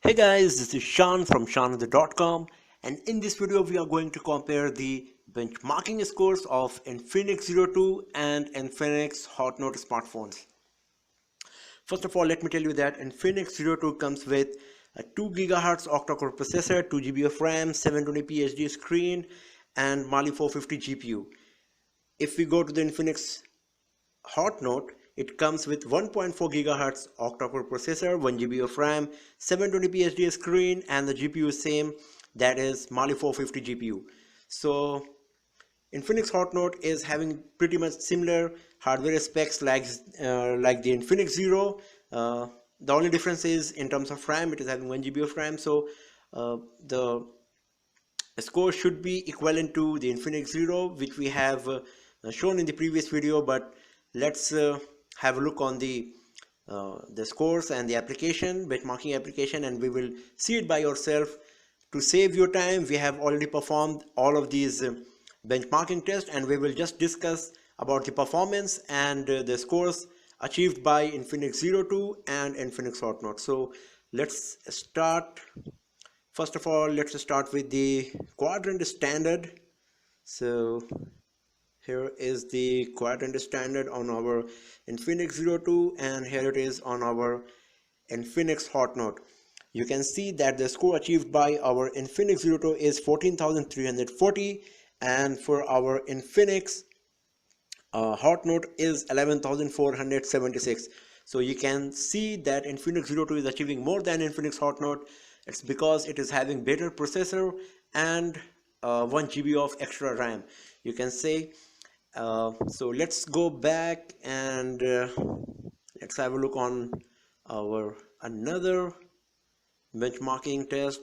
Hey guys, this is Sean from SeanOfThe.com, and in this video we are going to compare the benchmarking scores of Infinix Zero 2 and Infinix Hot Note smartphones. First of all, let me tell you that Infinix Zero 2 comes with a 2 GHz octa-core processor, 2 GB of RAM, 720p HD screen, and Mali 450 GPU. If we go to the Infinix Hot Note, it comes with 1.4 GHz octa-core processor, 1 GB of RAM, 720p HD screen, and the GPU is same, that is Mali 450 GPU. So Infinix Hot Note is having pretty much similar hardware specs like the Infinix Zero. The only difference is in terms of RAM, it is having 1 GB of RAM. So the score should be equivalent to the Infinix Zero, which we have shown in the previous video. But let's have a look on the scores and the application, benchmarking application, and we will see it by yourself. To save your time, we have already performed all of these benchmarking tests, and we will just discuss about the performance and the scores achieved by Infinix Zero 2 and Infinix Hot Note. So let's start. First of all, let's start with the Quadrant Standard. So here is the Quadrant Standard on our Infinix Zero 2, and here it is on our Infinix Hot Note. You can see that the score achieved by our Infinix Zero 2 is 14,340, and for our Infinix Hot Note is 11,476. So you can see that Infinix Zero 2 is achieving more than Infinix Hot Note. It's because it is having better processor and 1 GB of extra RAM, you can say. So let's go back and let's have a look on our another benchmarking test.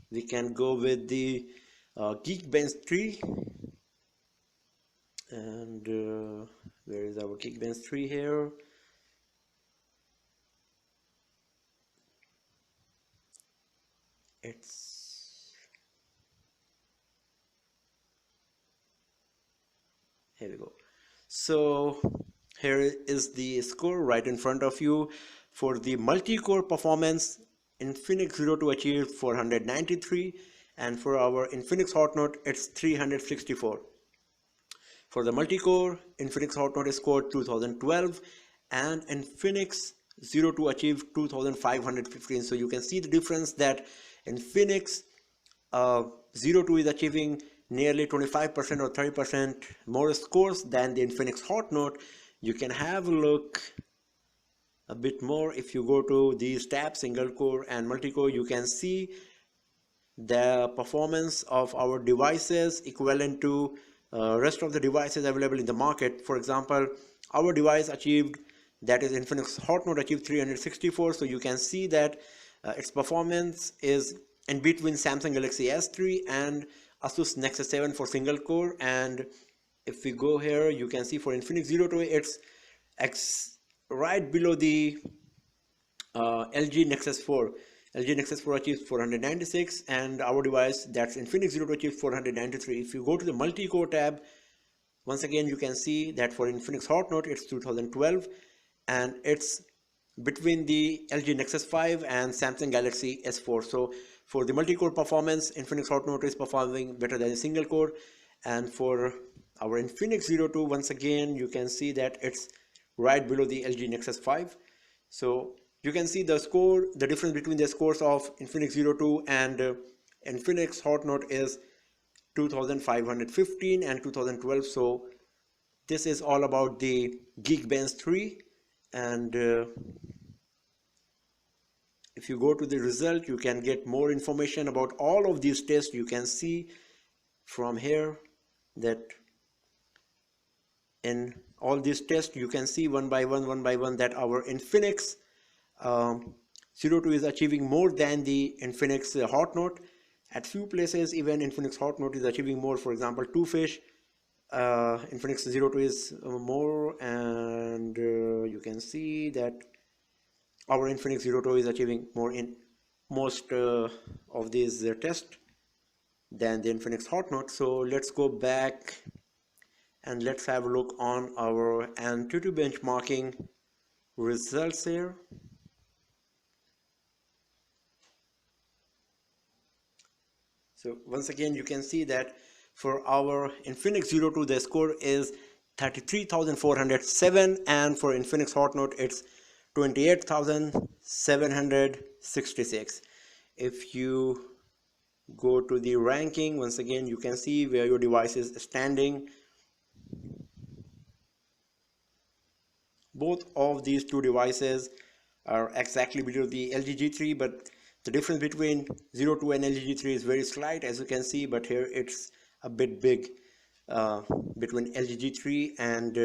We can go with the Geekbench 3, and where is our Geekbench 3 here? Here we go. So here is the score right in front of you. For the multi-core performance, Infinix Zero 2 achieved 493, and for our Infinix Hot Note it's 364. For the multi-core, Infinix Hot Note scored 2012, and Infinix Zero 2 achieved 2515. So you can see the difference that Infinix Zero 2 is achieving nearly 25% or 30% more scores than the Infinix Hot Note. You can have a look a bit more. If you go to these tabs, single core and multi-core, you can see the performance of our devices equivalent to rest of the devices available in the market. For example, our device achieved, that is Infinix Hot Note, achieved 364. So you can see that its performance is in between Samsung Galaxy S3 and Asus Nexus 7 for single core. And if we go here, you can see for Infinix Zero 2 it's right below the LG Nexus 4. LG Nexus 4 achieves 496, and our device, that's Infinix Zero 2, achieves 493. If you go to the multi-core tab, once again you can see that for Infinix Hot Note it's 2012, and it's between the LG Nexus 5 and Samsung Galaxy S4. So for the multi-core performance, Infinix Hot Note is performing better than a single core. And for our Infinix Zero 2, once again you can see that it's right below the LG Nexus 5. So you can see the score, the difference between the scores of Infinix Zero 2 and Infinix Hot Note is 2515 and 2012. So this is all about the Geekbench 3. And if you go to the result, you can get more information about all of these tests. You can see from here that in all these tests, you can see one by one that our Infinix Zero 2 is achieving more than the Infinix Hot Note. At few places, even Infinix Hot Note is achieving more. For example, Two Fish, Infinix Zero 2 is more, and you can see that our Infinix Zero 2 is achieving more in most of these tests than the Infinix Hot Note. So let's go back and let's have a look on our Antutu benchmarking results here. So once again you can see that for our Infinix Zero 2 the score is 33,407, and for Infinix Hot Note it's 28,766. If you go to the ranking, once again you can see where your device is standing. Both of these two devices are exactly below the LG G3, but the difference between Zero 2 and LG G3 is very slight, as you can see, but here it's a bit big between LG G3 and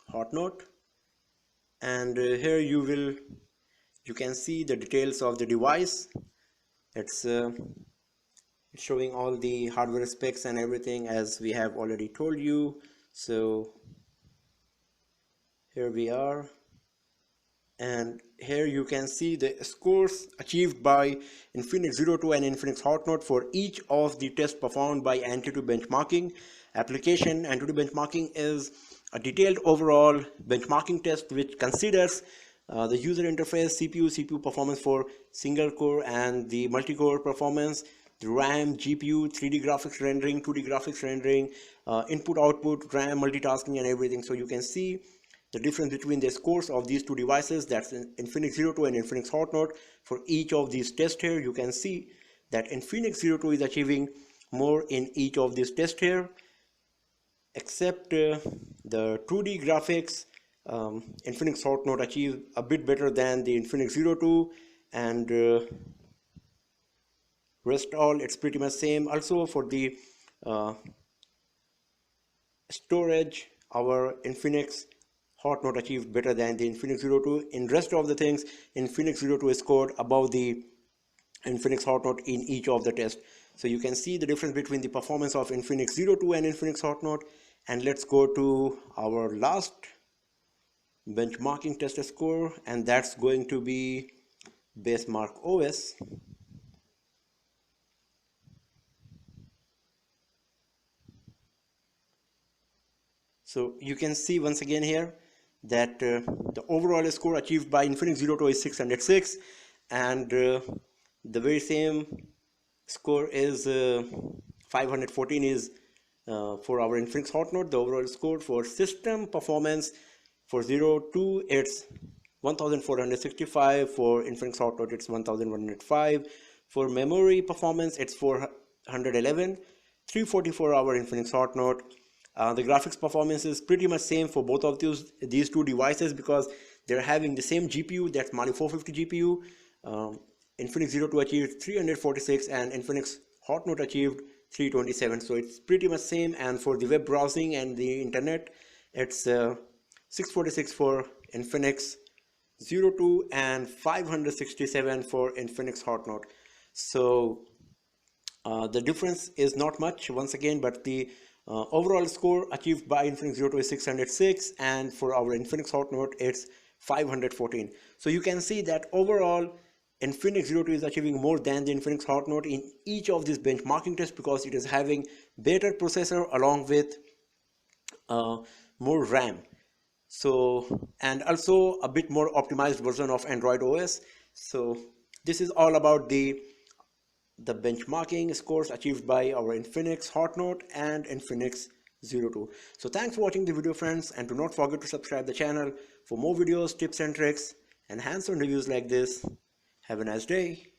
Hot Note. And here you can see the details of the device. It's showing all the hardware specs and everything, as we have already told you. So here we are, and here you can see the scores achieved by Infinix Zero 2 and Infinix Hot Note for each of the tests performed by Antutu benchmarking application. Antutu benchmarking is a detailed overall benchmarking test which considers the user interface, CPU performance for single core and the multi-core performance, the RAM, GPU, 3D graphics rendering, 2D graphics rendering, input output, RAM, multitasking and everything. So you can see the difference between the scores of these two devices, that's Infinix Zero 2 and Infinix Hot Note. For each of these tests here, you can see that Infinix Zero 2 is achieving more in each of these tests here, except the 2D graphics. Infinix Hot Note achieved a bit better than the Infinix Zero 2, and rest all it's pretty much same. Also for the storage, our Infinix Hot Note achieved better than the Infinix Zero 2. In rest of the things, Infinix Zero 2 scored above the Infinix Hot Note in each of the tests. So you can see the difference between the performance of Infinix Zero 2 and Infinix Hot Note. And let's go to our last benchmarking test score, and that's going to be Basemark OS. So you can see once again here that the overall score achieved by Infinix Zero 2 is 606, and the very same score is 514 is for our Infinix Hot Note. The overall score for system performance for Zero 2 it's 1465, for Infinix Hot Note it's 1105, for memory performance it's 411, 344 our Infinix Hot Note. The graphics performance is pretty much same for both of these two devices because they're having the same GPU, that's Mali 450 GPU. Infinix Zero 2 achieved 346 and Infinix Hot Note achieved 327, so it's pretty much same. And for the web browsing and the internet, it's 646 for Infinix Zero 2 and 567 for Infinix Hot Note. So the difference is not much once again, but the overall score achieved by Infinix Zero 2 is 606, and for our Infinix Hot Note it's 514. So you can see that overall Infinix Zero 2 is achieving more than the Infinix Hot Note in each of these benchmarking tests because it is having better processor along with more RAM. So, and also a bit more optimized version of Android OS. So this is all about the benchmarking scores achieved by our Infinix Hot Note and Infinix Zero 2. So thanks for watching the video, friends, and do not forget to subscribe the channel for more videos, tips and tricks and hands-on reviews like this. Have a nice day.